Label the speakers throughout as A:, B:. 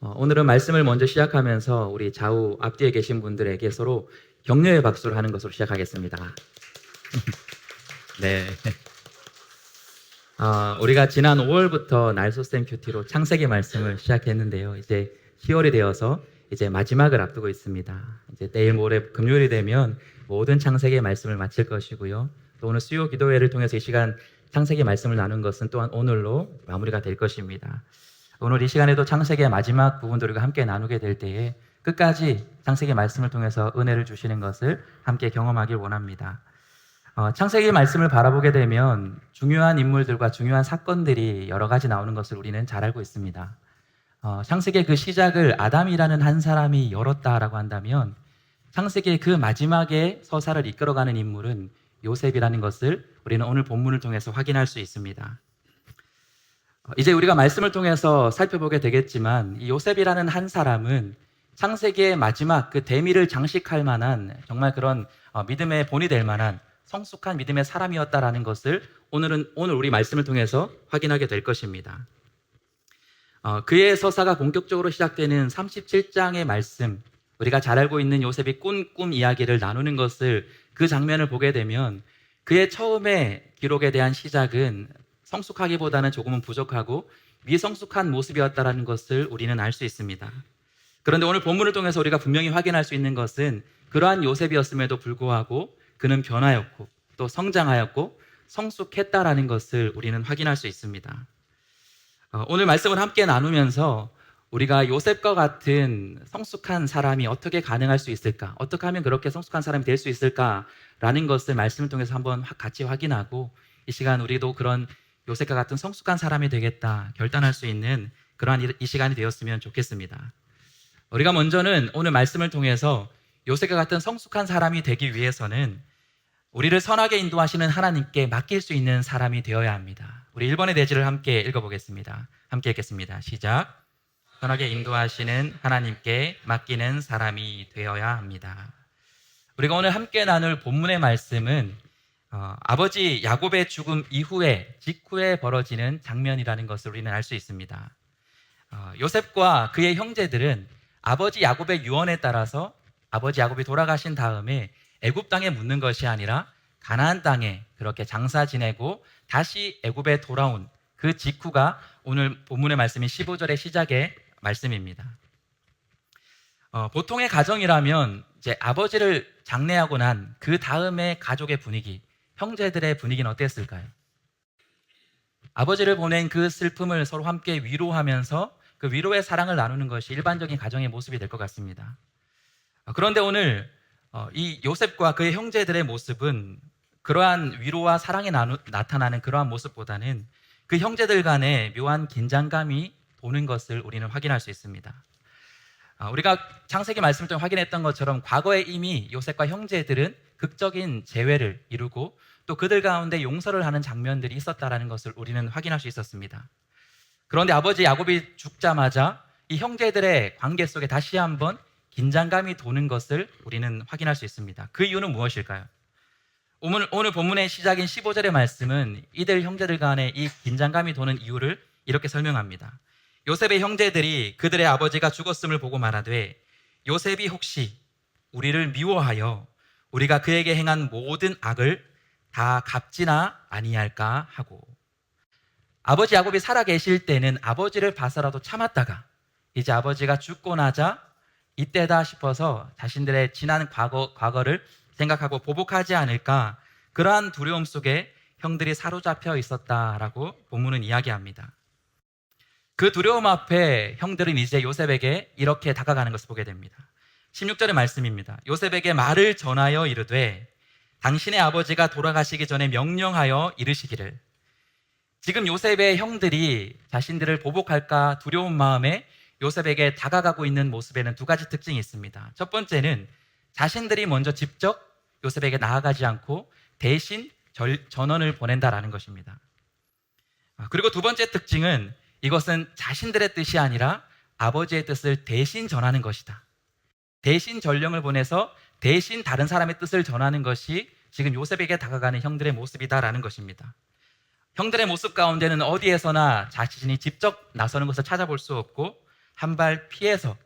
A: 오늘은 말씀을 먼저 시작하면서 우리 좌우 앞뒤에 계신 분들에게 서로 격려의 박수를 하는 것으로 시작하겠습니다. 네. 우리가 지난 5월부터 날소쌤 큐티로 창세기 말씀을 시작했는데요. 이제 10월이 되어서 이제 마지막을 앞두고 있습니다. 이제 내일 모레 금요일이 되면 모든 창세기 말씀을 마칠 것이고요. 또 오늘 수요 기도회를 통해서 이 시간 창세기 말씀을 나눈 것은 또한 오늘로 마무리가 될 것입니다. 오늘 이 시간에도 창세기의 마지막 부분들과 함께 나누게 될 때에 끝까지 창세기 말씀을 통해서 은혜를 주시는 것을 함께 경험하길 원합니다. 창세기 말씀을 바라보게 되면 중요한 인물들과 중요한 사건들이 여러 가지 나오는 것을 우리는 잘 알고 있습니다. 창세기의 그 시작을 아담이라는 한 사람이 열었다라고 한다면 창세기의 그 마지막에 서사를 이끌어가는 인물은 요셉이라는 것을 우리는 오늘 본문을 통해서 확인할 수 있습니다. 이제 우리가 말씀을 통해서 살펴보게 되겠지만 이 요셉이라는 한 사람은 창세기의 마지막 그 대미를 장식할 만한 정말 그런 믿음의 본이 될 만한 성숙한 믿음의 사람이었다라는 것을 오늘 우리 말씀을 통해서 확인하게 될 것입니다. 그의 서사가 본격적으로 시작되는 37장의 말씀, 우리가 잘 알고 있는 요셉이 꾼 꿈 이야기를 나누는 것을 그 장면을 보게 되면 그의 처음의 기록에 대한 시작은 성숙하기보다는 조금은 부족하고 미성숙한 모습이었다는 것을 우리는 알 수 있습니다. 그런데 오늘 본문을 통해서 우리가 분명히 확인할 수 있는 것은 그러한 요셉이었음에도 불구하고 그는 변화였고 또 성장하였고 성숙했다라는 것을 우리는 확인할 수 있습니다. 오늘 말씀을 함께 나누면서 우리가 요셉과 같은 성숙한 사람이 어떻게 가능할 수 있을까? 어떻게 하면 그렇게 성숙한 사람이 될 수 있을까라는 것을 말씀을 통해서 한번 같이 확인하고 이 시간 우리도 그런 요셉과 같은 성숙한 사람이 되겠다 결단할 수 있는 그러한 이 시간이 되었으면 좋겠습니다. 우리가 먼저는 오늘 말씀을 통해서 요셉과 같은 성숙한 사람이 되기 위해서는 우리를 선하게 인도하시는 하나님께 맡길 수 있는 사람이 되어야 합니다. 우리 1번의 대지를 함께 읽어보겠습니다. 함께 읽겠습니다. 시작. 선하게 인도하시는 하나님께 맡기는 사람이 되어야 합니다. 우리가 오늘 함께 나눌 본문의 말씀은 아버지 야곱의 죽음 직후에 벌어지는 장면이라는 것을 우리는 알 수 있습니다. 요셉과 그의 형제들은 아버지 야곱의 유언에 따라서 아버지 야곱이 돌아가신 다음에 애굽 땅에 묻는 것이 아니라 가나안 땅에 그렇게 장사 지내고 다시 애굽에 돌아온 그 직후가 오늘 본문의 말씀인 15절의 시작의 말씀입니다. 보통의 가정이라면 이제 아버지를 장례하고 난 그 다음에 가족의 분위기, 형제들의 분위기는 어땠을까요? 아버지를 보낸 그 슬픔을 서로 함께 위로하면서 그 위로의 사랑을 나누는 것이 일반적인 가정의 모습이 될 것 같습니다. 그런데 오늘 이 요셉과 그의 형제들의 모습은 그러한 위로와 사랑이 나타나는 그러한 모습보다는 그 형제들 간에 묘한 긴장감이 도는 것을 우리는 확인할 수 있습니다. 우리가 창세기 말씀을 통해 확인했던 것처럼 과거에 이미 요셉과 형제들은 극적인 재회를 이루고 또 그들 가운데 용서를 하는 장면들이 있었다는 것을 우리는 확인할 수 있었습니다. 그런데 아버지 야곱이 죽자마자 이 형제들의 관계 속에 다시 한번 긴장감이 도는 것을 우리는 확인할 수 있습니다. 그 이유는 무엇일까요? 오늘 본문의 시작인 15절의 말씀은 이들 형제들 간에 이 긴장감이 도는 이유를 이렇게 설명합니다. 요셉의 형제들이 그들의 아버지가 죽었음을 보고 말하되 요셉이 혹시 우리를 미워하여 우리가 그에게 행한 모든 악을 다 갚지나 아니할까 하고, 아버지 야곱이 살아 계실 때는 아버지를 봐서라도 참았다가 이제 아버지가 죽고 나자 이때다 싶어서 자신들의 지난 과거를 생각하고 보복하지 않을까, 그러한 두려움 속에 형들이 사로잡혀 있었다라고 본문은 이야기합니다. 그 두려움 앞에 형들은 이제 요셉에게 이렇게 다가가는 것을 보게 됩니다. 16절의 말씀입니다. 요셉에게 말을 전하여 이르되 당신의 아버지가 돌아가시기 전에 명령하여 이르시기를. 지금 요셉의 형들이 자신들을 보복할까 두려운 마음에 요셉에게 다가가고 있는 모습에는 두 가지 특징이 있습니다. 첫 번째는 자신들이 먼저 직접 요셉에게 나아가지 않고 대신 전원을 보낸다라는 것입니다. 그리고 두 번째 특징은 이것은 자신들의 뜻이 아니라 아버지의 뜻을 대신 전하는 것이다. 대신 전령을 보내서 대신 다른 사람의 뜻을 전하는 것이 지금 요셉에게 다가가는 형들의 모습이다라는 것입니다. 형들의 모습 가운데는 어디에서나 자신이 직접 나서는 것을 찾아볼 수 없고 한 발 피해서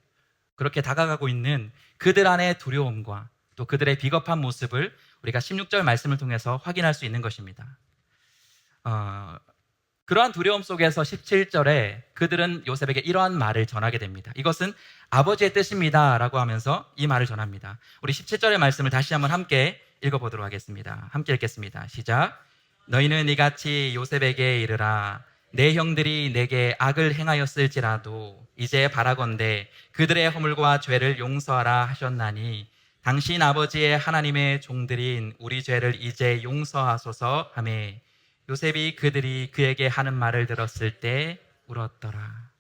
A: 그렇게 다가가고 있는 그들 안의 두려움과 또 그들의 비겁한 모습을 우리가 16절 말씀을 통해서 확인할 수 있는 것입니다. 그러한 두려움 속에서 17절에 그들은 요셉에게 이러한 말을 전하게 됩니다. 이것은 아버지의 뜻입니다 라고 하면서 이 말을 전합니다. 우리 17절의 말씀을 다시 한번 함께 읽어보도록 하겠습니다. 함께 읽겠습니다. 시작. 너희는 이같이 요셉에게 이르라. 내 형들이 내게 악을 행하였을지라도 이제 바라건대 그들의 허물과 죄를 용서하라 하셨나니 당신 아버지의 하나님의 종들인 우리 죄를 이제 용서하소서 하매 요셉이 그들이 그에게 하는 말을 들었을 때 울었더라.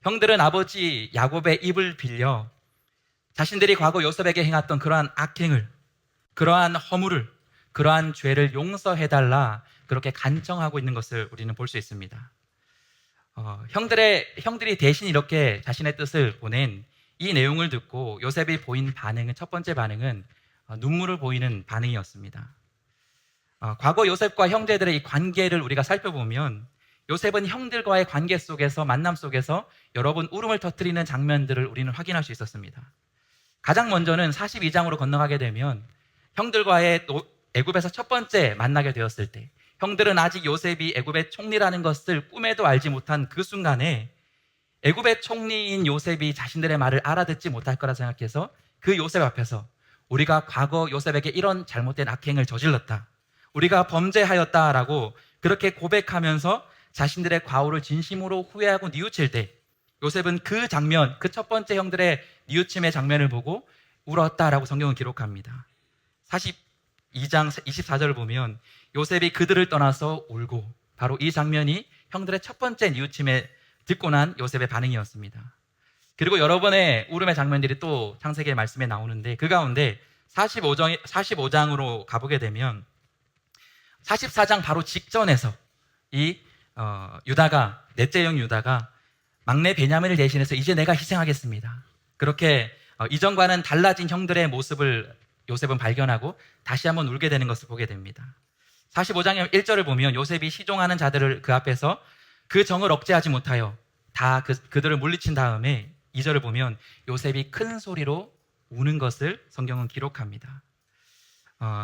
A: 형들은 아버지 야곱의 입을 빌려 자신들이 과거 요셉에게 행했던 그러한 악행을, 그러한 허물을, 그러한 죄를 용서해달라 그렇게 간청하고 있는 것을 우리는 볼 수 있습니다. 형들이 대신 이렇게 자신의 뜻을 보낸 이 내용을 듣고 요셉이 보인 반응은, 첫 번째 반응은 눈물을 보이는 반응이었습니다. 과거 요셉과 형제들의 이 관계를 우리가 살펴보면 요셉은 형들과의 관계 속에서, 만남 속에서 여러 번 울음을 터뜨리는 장면들을 우리는 확인할 수 있었습니다. 가장 먼저는 42장으로 건너가게 되면 형들과의 애굽에서 첫 번째 만나게 되었을 때, 형들은 아직 요셉이 애굽의 총리라는 것을 꿈에도 알지 못한 그 순간에 애굽의 총리인 요셉이 자신들의 말을 알아듣지 못할 거라 생각해서 그 요셉 앞에서 우리가 과거 요셉에게 이런 잘못된 악행을 저질렀다, 우리가 범죄하였다라고 그렇게 고백하면서 자신들의 과오를 진심으로 후회하고 뉘우칠 때 요셉은 그 장면, 그 첫 번째 형들의 뉘우침의 장면을 보고 울었다라고 성경은 기록합니다. 42장 24절을 보면 요셉이 그들을 떠나서 울고, 바로 이 장면이 형들의 첫 번째 뉘우침에 듣고 난 요셉의 반응이었습니다. 그리고 여러 번의 울음의 장면들이 또 창세기의 말씀에 나오는데 그 가운데 45장으로 가보게 되면 44장 바로 직전에서 이 유다가, 넷째 형 유다가 막내 베냐민을 대신해서 이제 내가 희생하겠습니다, 그렇게 이전과는 달라진 형들의 모습을 요셉은 발견하고 다시 한번 울게 되는 것을 보게 됩니다. 45장의 1절을 보면 요셉이 시종하는 자들을 그 앞에서 그 정을 억제하지 못하여 다 그들을 물리친 다음에 2절을 보면 요셉이 큰 소리로 우는 것을 성경은 기록합니다.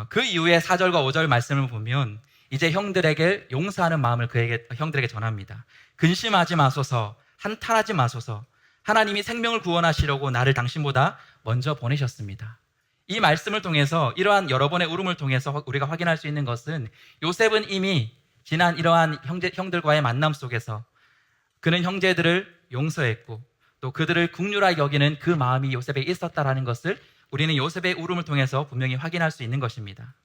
A: 그 이후에 4절과 5절 말씀을 보면 이제 형들에게 용서하는 마음을 형들에게 전합니다. 근심하지 마소서, 한탄하지 마소서, 하나님이 생명을 구원하시려고 나를 당신보다 먼저 보내셨습니다. 이 말씀을 통해서, 이러한 여러 번의 울음을 통해서 우리가 확인할 수 있는 것은 요셉은 이미 지난 이러한 형들과의 만남 속에서 그는 형제들을 용서했고 또 그들을 긍휼하게 여기는 그 마음이 요셉에 있었다라는 것을 우리는 요셉의 울음을 통해서 분명히 확인할 수 있는 것입니다.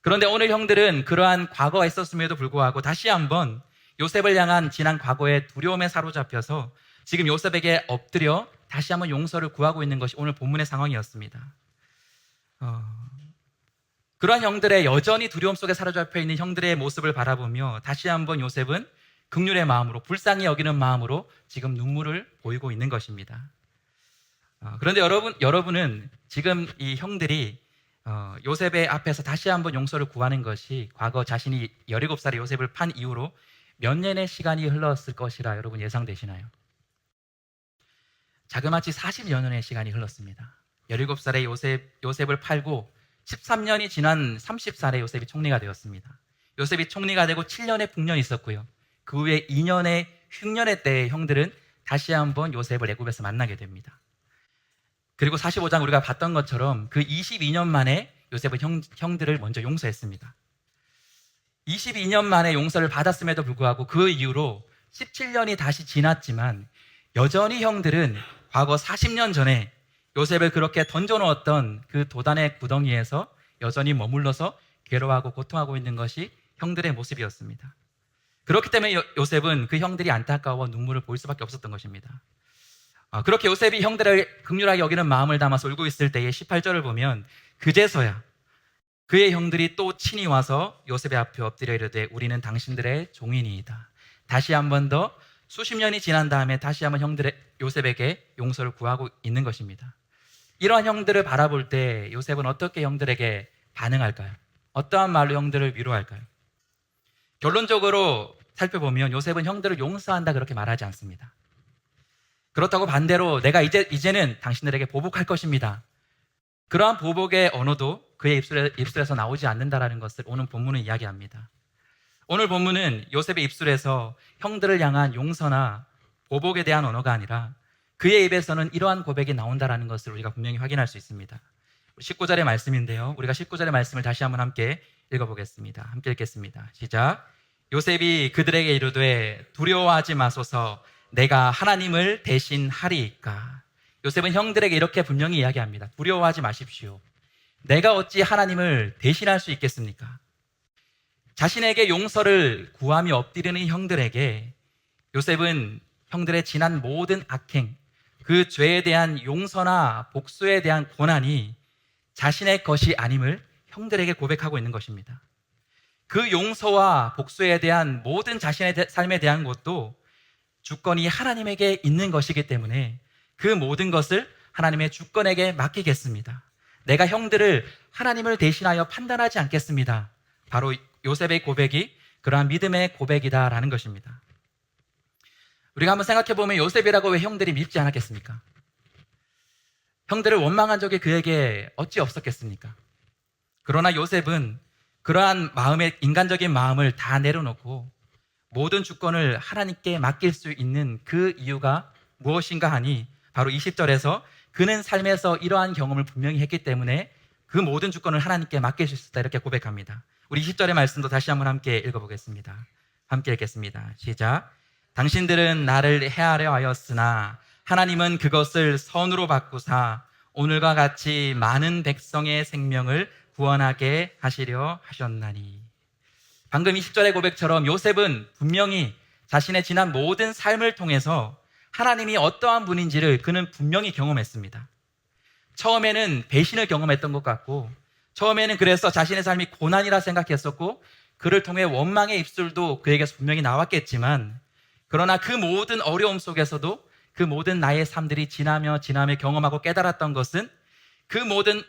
A: 그런데 오늘 형들은 그러한 과거가 있었음에도 불구하고 다시 한번 요셉을 향한 지난 과거의 두려움에 사로잡혀서 지금 요셉에게 엎드려 다시 한번 용서를 구하고 있는 것이 오늘 본문의 상황이었습니다. 그러한 형들의, 여전히 두려움 속에 사로잡혀 있는 형들의 모습을 바라보며 다시 한번 요셉은 긍휼의 마음으로, 불쌍히 여기는 마음으로 지금 눈물을 보이고 있는 것입니다. 그런데 여러분은 지금 이 형들이 요셉의 앞에서 다시 한번 용서를 구하는 것이 과거 자신이 17살의 요셉을 판 이후로 몇 년의 시간이 흘렀을 것이라 여러분 예상되시나요? 자그마치 40여 년의 시간이 흘렀습니다. 17살의 요셉을 팔고 13년이 지난 30살의 요셉이 총리가 되었습니다. 요셉이 총리가 되고 7년의 풍년이 있었고요. 그 후에 2년의 흉년의 때에 형들은 다시 한번 요셉을 애굽에서 만나게 됩니다. 그리고 45장 우리가 봤던 것처럼 그 22년 만에 요셉은 형들을 먼저 용서했습니다. 22년 만에 용서를 받았음에도 불구하고 그 이후로 17년이 다시 지났지만 여전히 형들은 과거 40년 전에 요셉을 그렇게 던져놓았던 그 도단의 구덩이에서 여전히 머물러서 괴로워하고 고통하고 있는 것이 형들의 모습이었습니다. 그렇기 때문에 요셉은 그 형들이 안타까워 눈물을 보일 수밖에 없었던 것입니다. 그렇게 요셉이 형들을 긍휼하게 여기는 마음을 담아서 울고 있을 때에 18절을 보면 그제서야 그의 형들이 또 친히 와서 요셉의 앞에 엎드려 이르되 우리는 당신들의 종이니이다. 다시 한 번 더 수십 년이 지난 다음에 다시 한번 요셉에게 용서를 구하고 있는 것입니다. 이러한 형들을 바라볼 때 요셉은 어떻게 형들에게 반응할까요? 어떠한 말로 형들을 위로할까요? 결론적으로 살펴보면 요셉은 형들을 용서한다 그렇게 말하지 않습니다. 그렇다고 반대로 내가 이제는 당신들에게 보복할 것입니다. 그러한 보복의 언어도 그의 입술에서 나오지 않는다라는 것을 오늘 본문은 이야기합니다. 오늘 본문은 요셉의 입술에서 형들을 향한 용서나 보복에 대한 언어가 아니라 그의 입에서는 이러한 고백이 나온다라는 것을 우리가 분명히 확인할 수 있습니다. 19절의 말씀인데요. 우리가 19절의 말씀을 다시 한번 함께 읽어보겠습니다. 함께 읽겠습니다. 시작. 요셉이 그들에게 이르되 두려워하지 마소서 내가 하나님을 대신하리이까. 요셉은 형들에게 이렇게 분명히 이야기합니다. 두려워하지 마십시오. 내가 어찌 하나님을 대신할 수 있겠습니까? 자신에게 용서를 구하며 엎드리는 형들에게 요셉은 형들의 지난 모든 악행, 그 죄에 대한 용서나 복수에 대한 고난이 자신의 것이 아님을 형들에게 고백하고 있는 것입니다. 그 용서와 복수에 대한 모든 자신의 삶에 대한 것도 주권이 하나님에게 있는 것이기 때문에 그 모든 것을 하나님의 주권에게 맡기겠습니다. 내가 형들을 하나님을 대신하여 판단하지 않겠습니다. 바로 요셉의 고백이 그러한 믿음의 고백이다라는 것입니다. 우리가 한번 생각해 보면 요셉이라고 왜 형들이 믿지 않았겠습니까? 형들을 원망한 적이 그에게 어찌 없었겠습니까? 그러나 요셉은 그러한 인간적인 마음을 다 내려놓고 모든 주권을 하나님께 맡길 수 있는 그 이유가 무엇인가 하니 바로 20절에서 그는 삶에서 이러한 경험을 분명히 했기 때문에 그 모든 주권을 하나님께 맡길 수 있었다 이렇게 고백합니다. 우리 20절의 말씀도 다시 한번 함께 읽어보겠습니다. 함께 읽겠습니다. 시작. 당신들은 나를 해하려 하였으나 하나님은 그것을 선으로 바꾸사 오늘과 같이 많은 백성의 생명을 구원하게 하시려 하셨나니. 방금 20절의 고백처럼 요셉은 분명히 자신의 지난 모든 삶을 통해서 하나님이 어떠한 분인지를 그는 분명히 경험했습니다. 처음에는 배신을 경험했던 것 같고 처음에는 그래서 자신의 삶이 고난이라 생각했었고 그를 통해 원망의 입술도 그에게서 분명히 나왔겠지만 그러나 그 모든 어려움 속에서도 그 모든 나의 삶들이 지나며 경험하고 깨달았던 것은 그 모든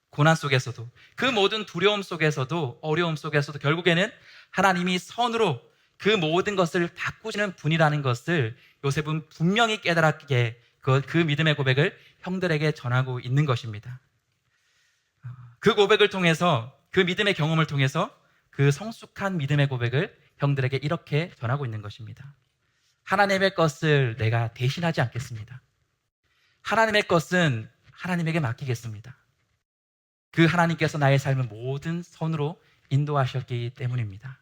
A: 고난 속에서도 그 모든 두려움 속에서도 어려움 속에서도 결국에는 하나님이 선으로 그 모든 것을 바꾸시는 분이라는 것을 요셉은 분명히 깨달았기에 그 믿음의 고백을 형들에게 전하고 있는 것입니다. 그 고백을 통해서 그 믿음의 경험을 통해서 그 성숙한 믿음의 고백을 형들에게 이렇게 전하고 있는 것입니다. 하나님의 것을 내가 대신하지 않겠습니다. 하나님의 것은 하나님에게 맡기겠습니다. 그 하나님께서 나의 삶을 모든 선으로 인도하셨기 때문입니다.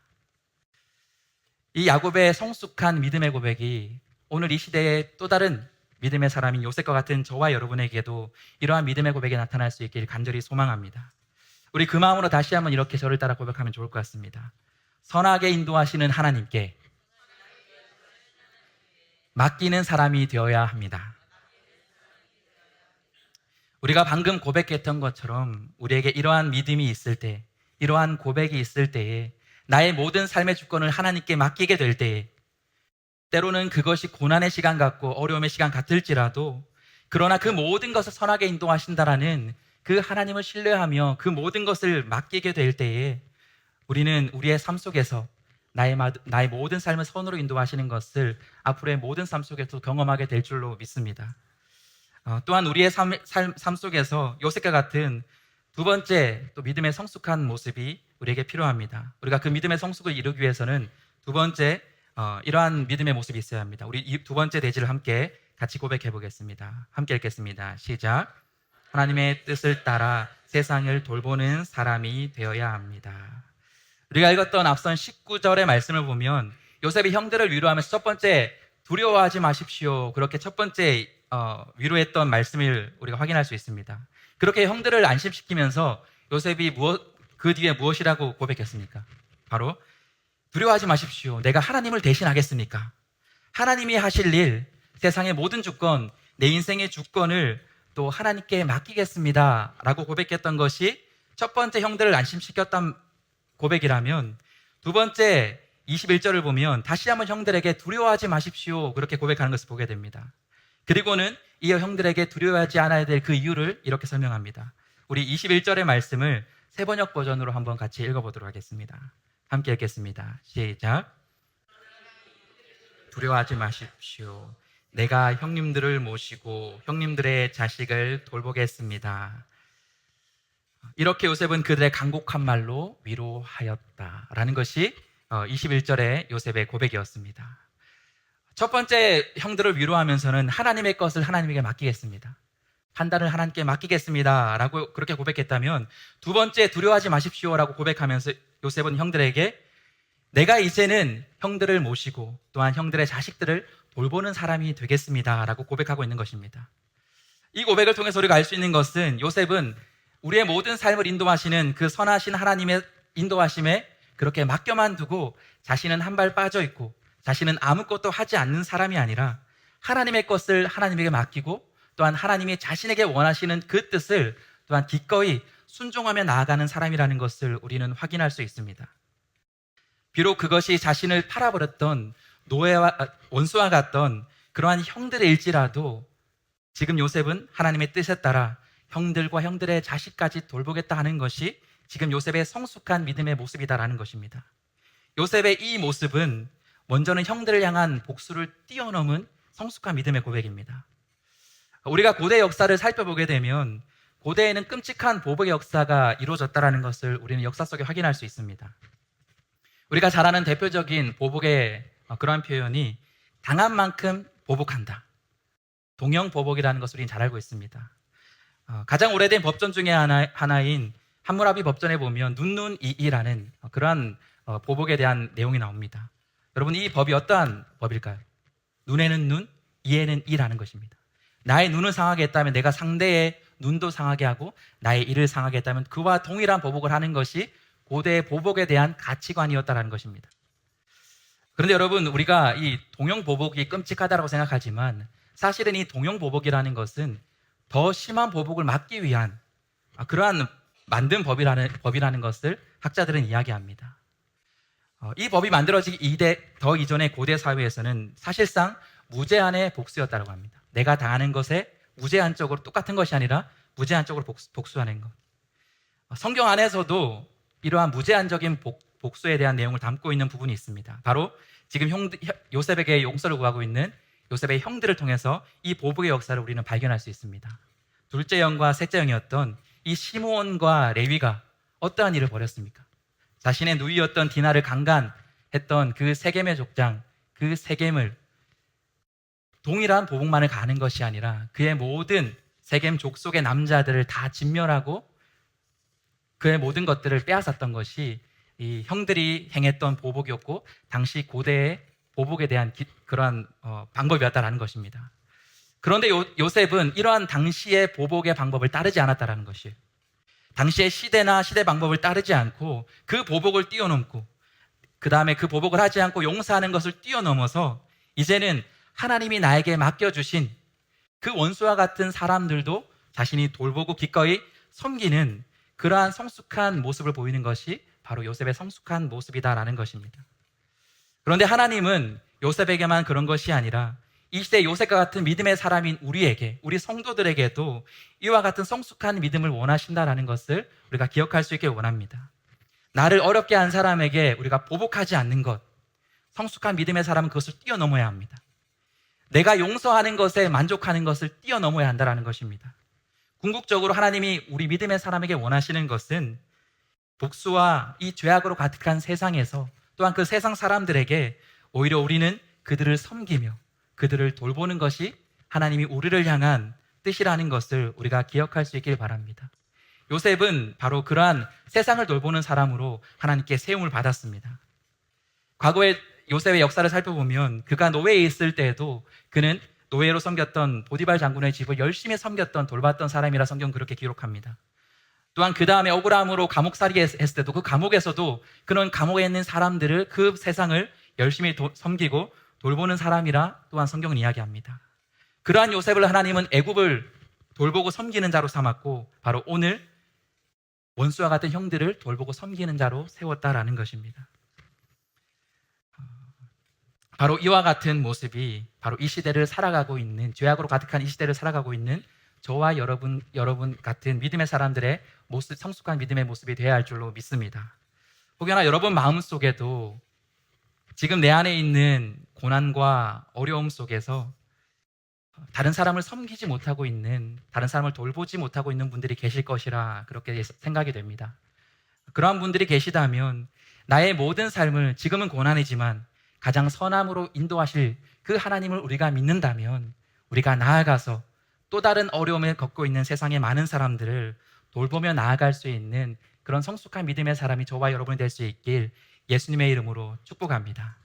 A: 이 야곱의 성숙한 믿음의 고백이 오늘 이 시대의 또 다른 믿음의 사람인 요셉과 같은 저와 여러분에게도 이러한 믿음의 고백이 나타날 수 있길 간절히 소망합니다. 우리 그 마음으로 다시 한번 이렇게 저를 따라 고백하면 좋을 것 같습니다. 선하게 인도하시는 하나님께 맡기는 사람이 되어야 합니다. 우리가 방금 고백했던 것처럼 우리에게 이러한 믿음이 있을 때, 이러한 고백이 있을 때에 나의 모든 삶의 주권을 하나님께 맡기게 될 때에 때로는 그것이 고난의 시간 같고 어려움의 시간 같을지라도 그러나 그 모든 것을 선하게 인도하신다라는 그 하나님을 신뢰하며 그 모든 것을 맡기게 될 때에 우리는 우리의 삶 속에서 나의 모든 삶을 선으로 인도하시는 것을 앞으로의 모든 삶 속에서 경험하게 될 줄로 믿습니다. 또한 우리의 삶 속에서 요셉과 같은 두 번째 또 믿음의 성숙한 모습이 우리에게 필요합니다. 우리가 그 믿음의 성숙을 이루기 위해서는 두 번째 이러한 믿음의 모습이 있어야 합니다. 우리 이 두 번째 대지를 함께 같이 고백해 보겠습니다. 함께 읽겠습니다. 시작. 하나님의 뜻을 따라 세상을 돌보는 사람이 되어야 합니다. 우리가 읽었던 앞선 19절의 말씀을 보면 요셉이 형들을 위로하면서 첫 번째 두려워하지 마십시오. 그렇게 첫 번째 위로했던 말씀을 우리가 확인할 수 있습니다. 그렇게 형들을 안심시키면서 요셉이 그 뒤에 무엇이라고 고백했습니까? 바로 두려워하지 마십시오. 내가 하나님을 대신하겠습니까? 하나님이 하실 일, 세상의 모든 주권, 내 인생의 주권을 또 하나님께 맡기겠습니다 라고 고백했던 것이 첫 번째 형들을 안심시켰던 고백이라면 두 번째 21절을 보면 다시 한번 형들에게 두려워하지 마십시오 그렇게 고백하는 것을 보게 됩니다. 그리고는 이어 형들에게 두려워하지 않아야 될 그 이유를 이렇게 설명합니다. 우리 21절의 말씀을 세번역 버전으로 한번 같이 읽어보도록 하겠습니다. 함께 읽겠습니다. 시작. 두려워하지 마십시오. 내가 형님들을 모시고 형님들의 자식을 돌보겠습니다. 이렇게 요셉은 그들의 간곡한 말로 위로하였다라는 것이 21절의 요셉의 고백이었습니다. 첫 번째, 형들을 위로하면서는 하나님의 것을 하나님에게 맡기겠습니다, 판단을 하나님께 맡기겠습니다 라고 그렇게 고백했다면, 두 번째, 두려워하지 마십시오 라고 고백하면서 요셉은 형들에게 내가 이제는 형들을 모시고 또한 형들의 자식들을 돌보는 사람이 되겠습니다 라고 고백하고 있는 것입니다. 이 고백을 통해서 우리가 알 수 있는 것은, 요셉은 우리의 모든 삶을 인도하시는 그 선하신 하나님의 인도하심에 그렇게 맡겨만 두고 자신은 한 발 빠져 있고 자신은 아무것도 하지 않는 사람이 아니라 하나님의 것을 하나님에게 맡기고 또한 하나님이 자신에게 원하시는 그 뜻을 또한 기꺼이 순종하며 나아가는 사람이라는 것을 우리는 확인할 수 있습니다. 비록 그것이 자신을 팔아버렸던 노예와 원수와 같던 그러한 형들일지라도 지금 요셉은 하나님의 뜻에 따라 형들과 형들의 자식까지 돌보겠다 하는 것이 지금 요셉의 성숙한 믿음의 모습이다라는 것입니다. 요셉의 이 모습은 먼저는 형들을 향한 복수를 뛰어넘은 성숙한 믿음의 고백입니다. 우리가 고대 역사를 살펴보게 되면 고대에는 끔찍한 보복의 역사가 이루어졌다는 것을 우리는 역사 속에 확인할 수 있습니다. 우리가 잘 아는 대표적인 보복의 그러한 표현이 당한 만큼 보복한다, 동형보복이라는 것을 우리는 잘 알고 있습니다. 가장 오래된 법전 중에 하나인 함무라비 법전에 보면 눈눈이이라는 그러한 보복에 대한 내용이 나옵니다. 여러분, 이 법이 어떠한 법일까요? 눈에는 눈, 이에는 이라는 것입니다. 나의 눈을 상하게 했다면 내가 상대의 눈도 상하게 하고 나의 이를 상하게 했다면 그와 동일한 보복을 하는 것이 고대의 보복에 대한 가치관이었다는 것입니다. 그런데 여러분, 우리가 이 동형보복이 끔찍하다고 생각하지만 사실은 이 동형보복이라는 것은 더 심한 보복을 막기 위한 그러한 만든 법이라는 것을 학자들은 이야기합니다. 이 법이 만들어지기 더 이전의 고대 사회에서는 사실상 무제한의 복수였다고 합니다. 내가 당하는 것에 무제한적으로 똑같은 것이 아니라 무제한적으로 복수하는 것. 성경 안에서도 이러한 무제한적인 복수에 대한 내용을 담고 있는 부분이 있습니다. 바로 지금 요셉에게 용서를 구하고 있는 요셉의 형들을 통해서 이 보복의 역사를 우리는 발견할 수 있습니다. 둘째 형과 셋째 형이었던 이 시므온과 레위가 어떠한 일을 벌였습니까? 자신의 누이였던 디나를 강간했던 그 세겜의 족장, 그 세겜을 동일한 보복만을 가하는 것이 아니라 그의 모든 세겜 족속의 남자들을 다 진멸하고 그의 모든 것들을 빼앗았던 것이 이 형들이 행했던 보복이었고 당시 고대의 보복에 대한 그러한 방법이었다라는 것입니다. 그런데 요셉은 이러한 당시의 보복의 방법을 따르지 않았다라는 것이에요. 당시의 시대나 시대 방법을 따르지 않고 그 보복을 뛰어넘고 그 다음에 그 보복을 하지 않고 용서하는 것을 뛰어넘어서 이제는 하나님이 나에게 맡겨주신 그 원수와 같은 사람들도 자신이 돌보고 기꺼이 섬기는 그러한 성숙한 모습을 보이는 것이 바로 요셉의 성숙한 모습이다라는 것입니다. 그런데 하나님은 요셉에게만 그런 것이 아니라 이 시대 요셉과 같은 믿음의 사람인 우리에게, 우리 성도들에게도 이와 같은 성숙한 믿음을 원하신다라는 것을 우리가 기억할 수 있게 원합니다. 나를 어렵게 한 사람에게 우리가 보복하지 않는 것, 성숙한 믿음의 사람은 그것을 뛰어넘어야 합니다. 내가 용서하는 것에 만족하는 것을 뛰어넘어야 한다는 것입니다. 궁극적으로 하나님이 우리 믿음의 사람에게 원하시는 것은 복수와 이 죄악으로 가득한 세상에서 또한 그 세상 사람들에게 오히려 우리는 그들을 섬기며 그들을 돌보는 것이 하나님이 우리를 향한 뜻이라는 것을 우리가 기억할 수 있길 바랍니다. 요셉은 바로 그러한 세상을 돌보는 사람으로 하나님께 세움을 받았습니다. 과거에 요셉의 역사를 살펴보면 그가 노예에 있을 때에도 그는 노예로 섬겼던 보디발 장군의 집을 열심히 섬겼던 돌봤던 사람이라 성경 그렇게 기록합니다. 또한 그 다음에 억울함으로 감옥살이 했을 때도 그 감옥에서도 그는 감옥에 있는 사람들을 그 세상을 열심히 섬기고 돌보는 사람이라 또한 성경은 이야기합니다. 그러한 요셉을 하나님은 애굽을 돌보고 섬기는 자로 삼았고 바로 오늘 원수와 같은 형들을 돌보고 섬기는 자로 세웠다라는 것입니다. 바로 이와 같은 모습이 바로 이 시대를 살아가고 있는, 죄악으로 가득한 이 시대를 살아가고 있는 저와 여러분 같은 믿음의 사람들의 모습, 성숙한 믿음의 모습이 되어야 할 줄로 믿습니다. 혹여나 여러분 마음속에도 지금 내 안에 있는 고난과 어려움 속에서 다른 사람을 섬기지 못하고 있는, 다른 사람을 돌보지 못하고 있는 분들이 계실 것이라 그렇게 생각이 됩니다. 그러한 분들이 계시다면 나의 모든 삶을 지금은 고난이지만 가장 선함으로 인도하실 그 하나님을 우리가 믿는다면 우리가 나아가서 또 다른 어려움을 겪고 있는 세상의 많은 사람들을 돌보며 나아갈 수 있는 그런 성숙한 믿음의 사람이 저와 여러분이 될 수 있길 예수님의 이름으로 축복합니다.